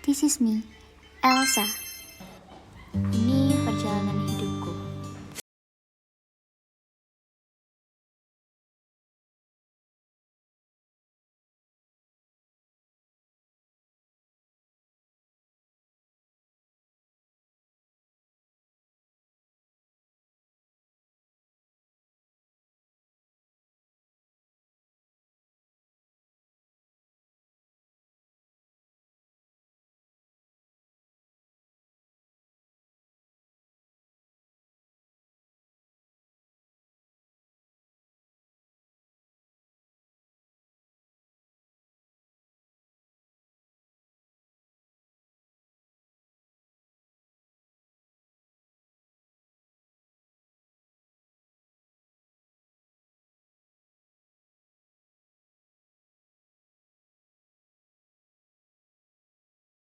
This is me, Elsa. Ini perjalanan hidupku.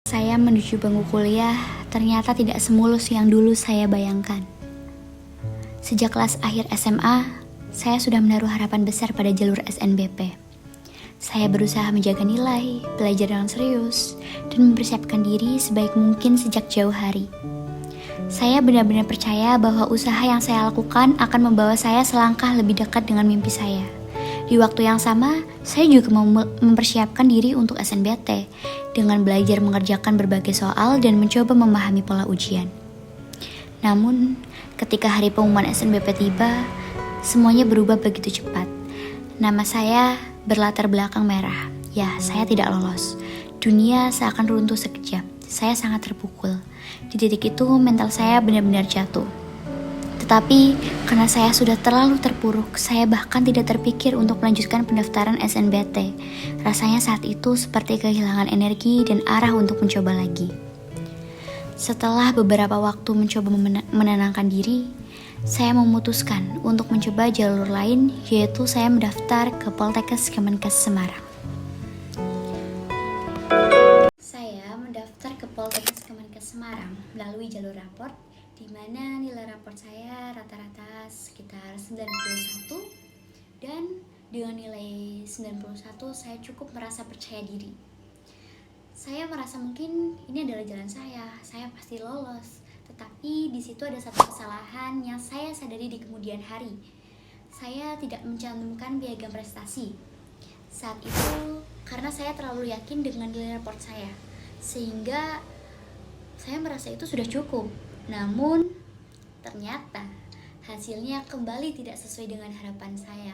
Saya menuju bangku kuliah ternyata tidak semulus yang dulu saya bayangkan. Sejak kelas akhir SMA, saya sudah menaruh harapan besar pada jalur SNBP. Saya berusaha menjaga nilai, belajar dengan serius, dan mempersiapkan diri sebaik mungkin sejak jauh hari. Saya benar-benar percaya bahwa usaha yang saya lakukan akan membawa saya selangkah lebih dekat dengan mimpi saya. Di waktu yang sama, saya juga mempersiapkan diri untuk SNBT dengan belajar mengerjakan berbagai soal dan mencoba memahami pola ujian. Namun, ketika hari pengumuman SNBP tiba, semuanya berubah begitu cepat. Nama saya berlatar belakang merah. Ya, saya tidak lolos. Dunia seakan runtuh sekejap. Saya sangat terpukul. Di titik itu, mental saya benar-benar jatuh. Tetapi, karena saya sudah terlalu terpuruk, saya bahkan tidak terpikir untuk melanjutkan pendaftaran SNBT. Rasanya saat itu seperti kehilangan energi dan arah untuk mencoba lagi. Setelah beberapa waktu mencoba menenangkan diri, saya memutuskan untuk mencoba jalur lain, yaitu saya mendaftar ke Poltekkes Kemenkes Semarang. Saya mendaftar ke Poltekkes Kemenkes Semarang melalui jalur raport, di mana nilai raport saya rata-rata sekitar 91, dan dengan nilai 91 saya cukup merasa percaya diri. Saya merasa mungkin ini adalah jalan saya pasti lolos. Tetapi di situ ada satu kesalahan yang saya sadari di kemudian hari. Saya tidak mencantumkan piagam prestasi. Saat itu karena saya terlalu yakin dengan nilai raport saya, sehingga saya merasa itu sudah cukup. Namun, ternyata hasilnya kembali tidak sesuai dengan harapan saya.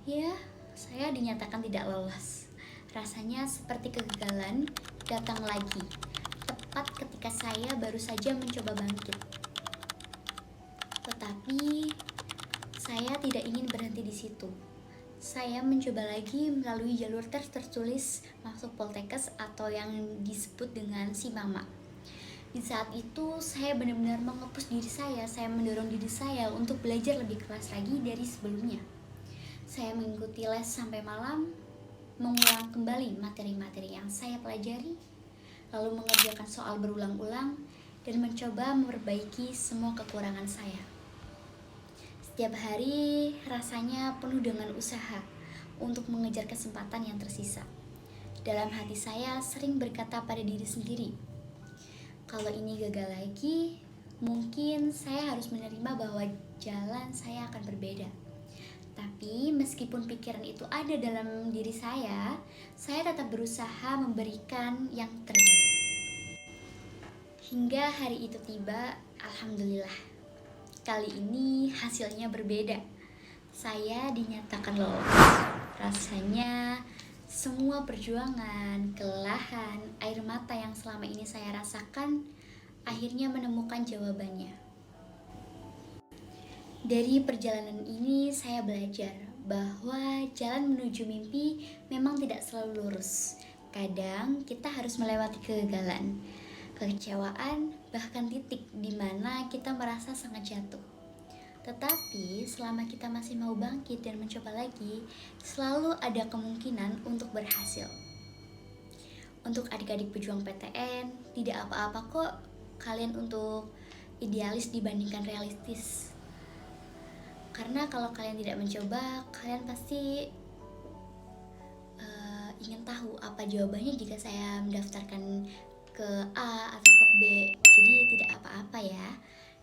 Ya, saya dinyatakan tidak lolos. Rasanya seperti kegagalan datang lagi, tepat ketika saya baru saja mencoba bangkit. Tetapi, saya tidak ingin berhenti di situ. Saya mencoba lagi melalui jalur tes tertulis masuk Poltekkes atau yang disebut dengan SIMAMA. Di saat itu saya benar-benar mengepus diri saya mendorong diri saya untuk belajar lebih keras lagi dari sebelumnya. Saya mengikuti les sampai malam, mengulang kembali materi-materi yang saya pelajari, lalu mengerjakan soal berulang-ulang, dan mencoba memperbaiki semua kekurangan saya. Setiap hari rasanya penuh dengan usaha untuk mengejar kesempatan yang tersisa. Dalam hati saya sering berkata pada diri sendiri, kalau ini gagal lagi, mungkin saya harus menerima bahwa jalan saya akan berbeda. Tapi meskipun pikiran itu ada dalam diri saya tetap berusaha memberikan yang terbaik. Hingga hari itu tiba, alhamdulillah. Kali ini hasilnya berbeda. Saya dinyatakan lolos. Rasanya semua perjuangan, kelelahan, air mata yang selama ini saya rasakan akhirnya menemukan jawabannya. Dari perjalanan ini saya belajar bahwa jalan menuju mimpi memang tidak selalu lurus. Kadang kita harus melewati kegagalan, kekecewaan, bahkan titik di mana kita merasa sangat jatuh. Tetapi selama kita masih mau bangkit dan mencoba lagi, selalu ada kemungkinan untuk berhasil. Untuk adik-adik pejuang PTN, tidak apa-apa kok kalian untuk idealis dibandingkan realistis. Karena kalau kalian tidak mencoba, kalian pasti ingin tahu apa jawabannya jika saya mendaftarkan ke A atau ke B. Jadi tidak apa-apa ya.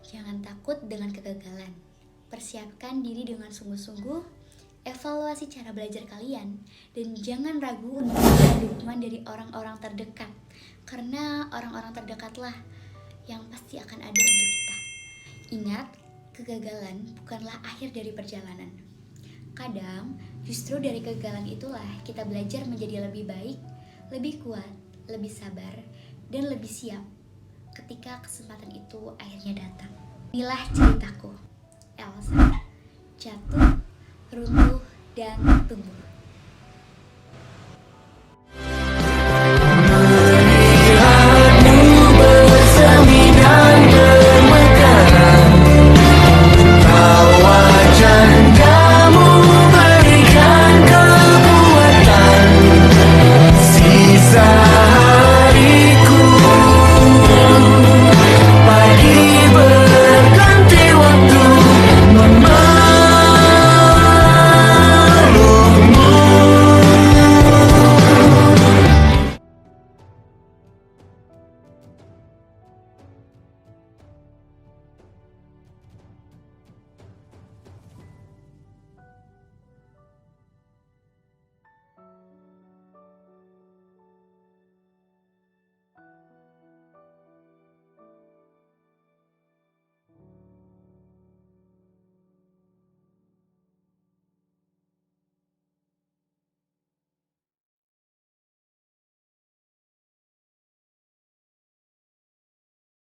Jangan takut dengan kegagalan. Persiapkan diri dengan sungguh-sungguh, evaluasi cara belajar kalian, dan jangan ragu untuk meminta dukungan dari orang-orang terdekat. Karena orang-orang terdekatlah yang pasti akan ada untuk kita. Ingat, kegagalan bukanlah akhir dari perjalanan. Kadang, justru dari kegagalan itulah kita belajar menjadi lebih baik, lebih kuat, lebih sabar, dan lebih siap ketika kesempatan itu akhirnya datang. Inilah ceritaku, Elsa. Jatuh, runtuh, dan tumbuh.